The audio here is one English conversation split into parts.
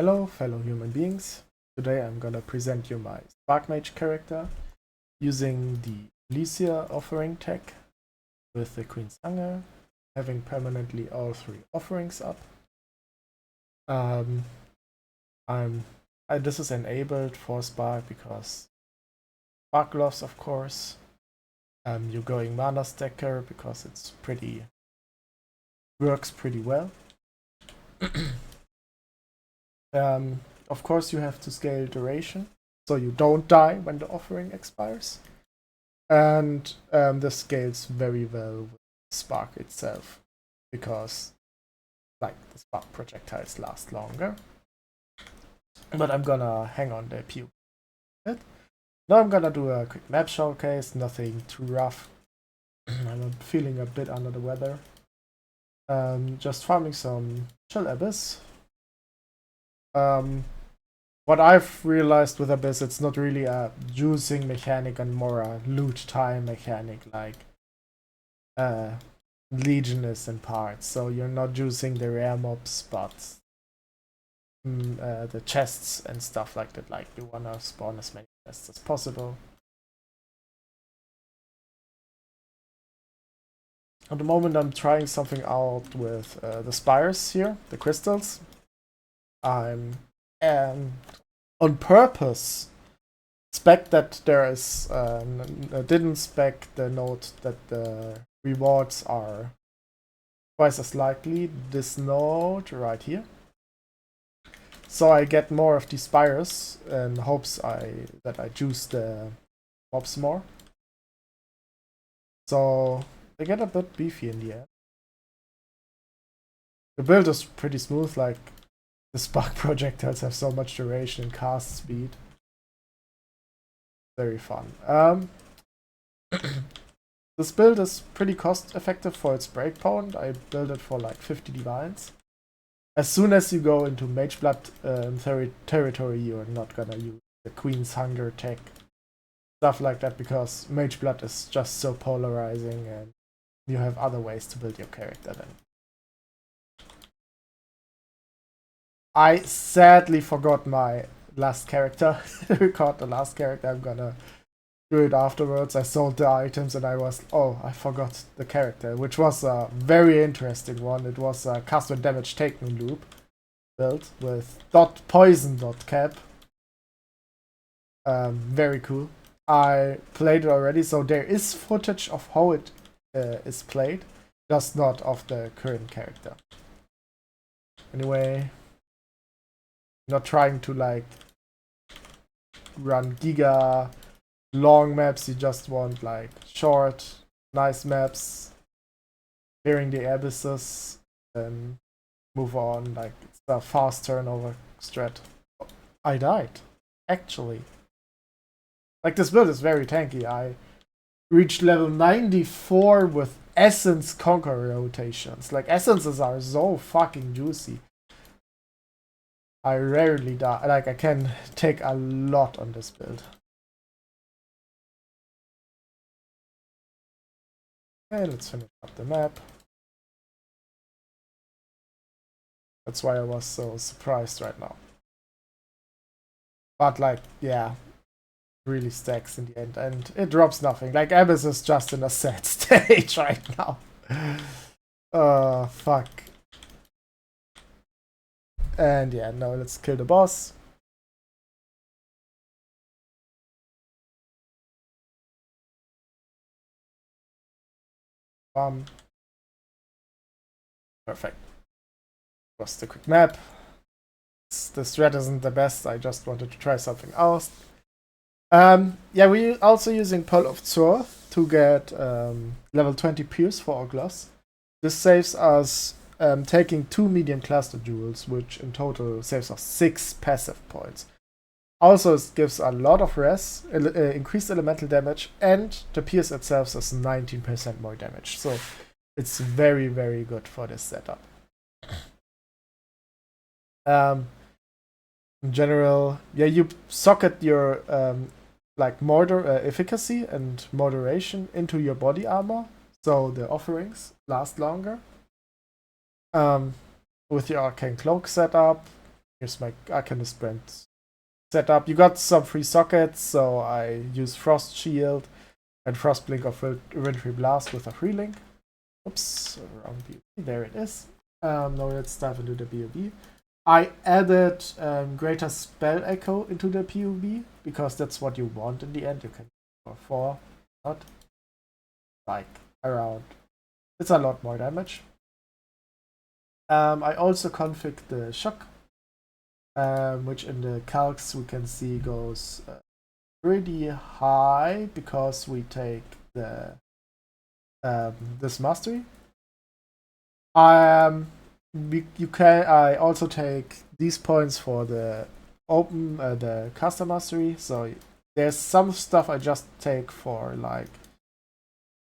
Hello, fellow human beings. Today I'm gonna present you my Archmage character using the Lycia offering tech with the Queen's Hunger, having permanently all three offerings up. This is enabled for Spark because Spark Gloves, of course. You're going Mana Stacker because it's works pretty well. Of course, you have to scale duration, so you don't die when the offering expires. And this scales very well with Spark itself, because like the Spark projectiles last longer. But I'm gonna hang on the PU. Now I'm gonna do a quick map showcase, nothing too rough. I'm feeling a bit under the weather. Just farming some Chill Abyss. What I've realized with Abyss, it's not really a juicing mechanic and more a loot time mechanic like Legion is in parts. So you're not juicing the rare mobs, but the chests and stuff like that. Like you wanna spawn as many chests as possible. At the moment I'm trying something out with the spires here, the crystals. I'm on purpose spec that there is didn't spec the note that the rewards are twice as likely this node right here, so I get more of these spires in hopes that I juice the mobs more, so they get a bit beefy in the end. The build is pretty smooth, like the Spark projectiles have so much duration and cast speed. Very fun. This build is pretty cost effective for its breakpoint. I built it for like 50 divines. As soon as you go into Mage Blood territory, you're not gonna use the Queen's Hunger tech, stuff like that, because Mage Blood is just so polarizing and you have other ways to build your character then. I sadly forgot my last character. Record the last character. I'm gonna do it afterwards. I sold the items and I forgot the character, which was a very interesting one. It was a cast when damage taken loop build with .poison.cap. Very cool. I played it already, so there is footage of how it is played, just not of the current character. Anyway, not trying to like run giga long maps, you just want like short, nice maps, clearing the abysses, then move on. Like it's a fast turnover strat. I died, actually. Like this build is very tanky. I reached level 94 with Essence Conquer rotations. Like essences are so fucking juicy. I rarely die. Like I can take a lot on this build. Okay, let's finish up the map. That's why I was so surprised right now. But like, yeah, really stacks in the end, and it drops nothing. Like Abyss is just in a sad stage right now. Fuck. And yeah, now let's kill the boss. Perfect. Was the quick map. The strat isn't the best. I just wanted to try something else. Yeah, we're also using Pearl of Zor to get level 20 Pierce for our gloves. This saves us taking 2 medium cluster jewels, which in total saves us 6 passive points. Also, it gives a lot of res, increased elemental damage, and the Pierce itself does 19% more damage. So it's very, very good for this setup. In general, yeah, you socket your like mortar efficacy and moderation into your body armor, so the offerings last longer. With your arcane cloak setup, Here's my Arcanist brand setup. You got some free sockets, so I use Frost Shield and Frost Blink of Inventory Blast with a free link. Oops, wrong BOB. There it is. Now let's dive into the BOB. I added Greater Spell Echo into the POB because that's what you want in the end. You can go for 4, not like around. It's a lot more damage. I also configured the shock, which in the calcs we can see goes pretty high because we take the this mastery. I also take these points for the the caster mastery. So there's some stuff I just take for like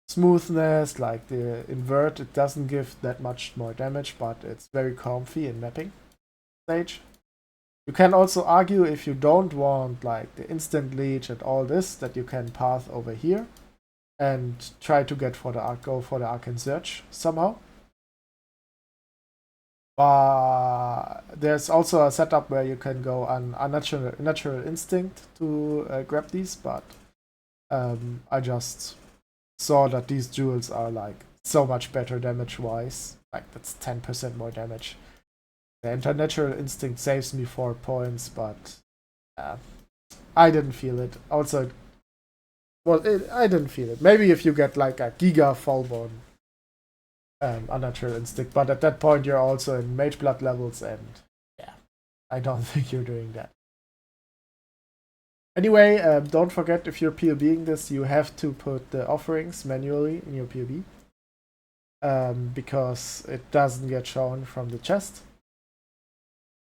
smoothness, like the invert. It doesn't give that much more damage, but it's very comfy in mapping stage. You can also argue if you don't want like the instant leech and all this, that you can path over here and try to get for the go for the Arcane Search somehow. But there's also a setup where you can go on Natural Instinct to grab these, but I just saw that these jewels are like so much better damage-wise. Like that's 10% more damage. The Natural Instinct saves me 4 points, but I didn't feel it. Also, well, I didn't feel it. Maybe if you get like a Giga Fallborn Unnatural Instinct, but at that point you're also in Mage Blood levels, and yeah, I don't think you're doing that. Anyway, don't forget, if you're POBing this, you have to put the offerings manually in your POB, because it doesn't get shown from the chest.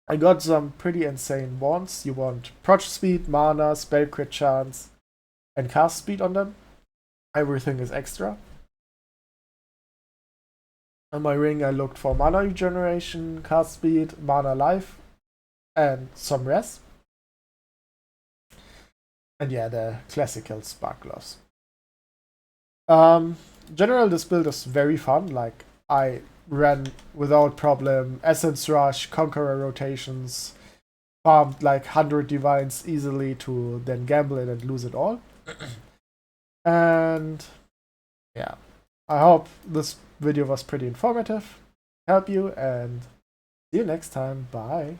I got some pretty insane wands. You want Proc Speed, Mana, Spell Crit Chance, and Cast Speed on them. Everything is extra. On my ring I looked for Mana Regeneration, Cast Speed, Mana Life, and some res. And yeah, the classical sparklers. General, this build is very fun. Like, I ran without problem Essence Rush, Conqueror rotations, farmed like 100 divines easily to then gamble it and lose it all. And yeah, I hope this video was pretty informative, help you, and see you next time. Bye.